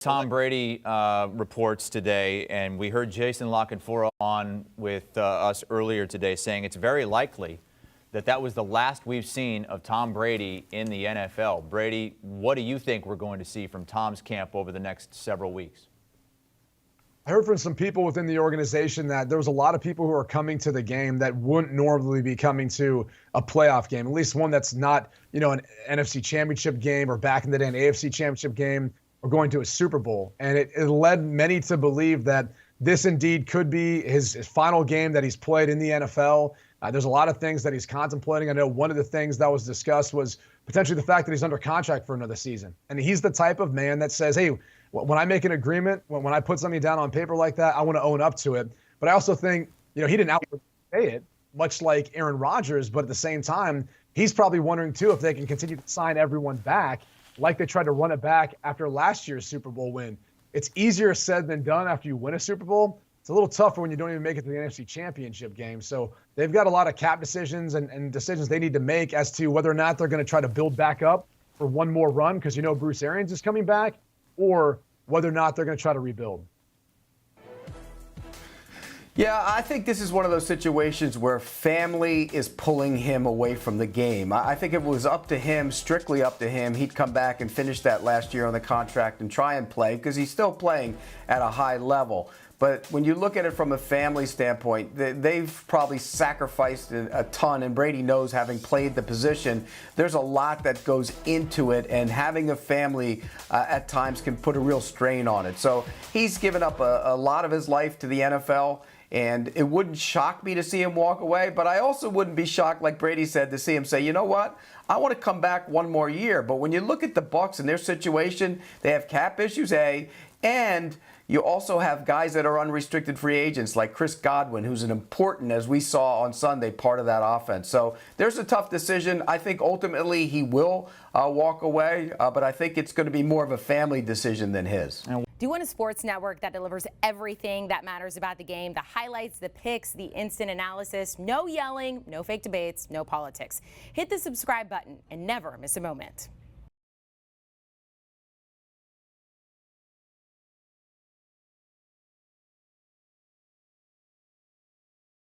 Tom Brady reports today, and we heard Jason Lockenfora on with us earlier today saying it's very likely that that was the last we've seen of Tom Brady in the NFL. Brady, what do you think we're going to see from Tom's camp over the next several weeks? I heard from some people within the organization that there was a lot of people who are coming to the game that wouldn't normally be coming to a playoff game, at least one that's not, an NFC championship game or back in the day an AFC championship game or going to a Super Bowl. And it led many to believe that this indeed could be his final game that he's played in the NFL. There's a lot of things that he's contemplating. I know one of the things that was discussed was potentially the fact that he's under contract for another season. And he's the type of man that says, hey, when I make an agreement, when I put something down on paper like that, I want to own up to it. But I also think, he didn't outwardly say it, much like Aaron Rodgers. But at the same time, he's probably wondering, too, if they can continue to sign everyone back like they tried to run it back after last year's Super Bowl win. It's easier said than done after you win a Super Bowl. It's a little tougher when you don't even make it to the NFC Championship game. So they've got a lot of cap decisions and decisions they need to make as to whether or not they're going to try to build back up for one more run because Bruce Arians is coming back, or whether or not they're going to try to rebuild. Yeah, I think this is one of those situations where family is pulling him away from the game. I think if it was up to him, strictly up to him, he'd come back and finish that last year on the contract and try and play because he's still playing at a high level. But when you look at it from a family standpoint, they've probably sacrificed a ton, and Brady knows, having played the position, there's a lot that goes into it, and having a family at times can put a real strain on it. So he's given up a lot of his life to the NFL, and it wouldn't shock me to see him walk away, but I also wouldn't be shocked, like Brady said, to see him say, you know what, I want to come back one more year. But when you look at the Bucs and their situation, they have cap issues, and you also have guys that are unrestricted free agents like Chris Godwin, who's an important, as we saw on Sunday, part of that offense. So there's a tough decision. I think ultimately he will walk away, but I think it's going to be more of a family decision than his. Do you want a sports network that delivers everything that matters about the game? The highlights, the picks, the instant analysis, no yelling, no fake debates, no politics. Hit the subscribe button and never miss a moment.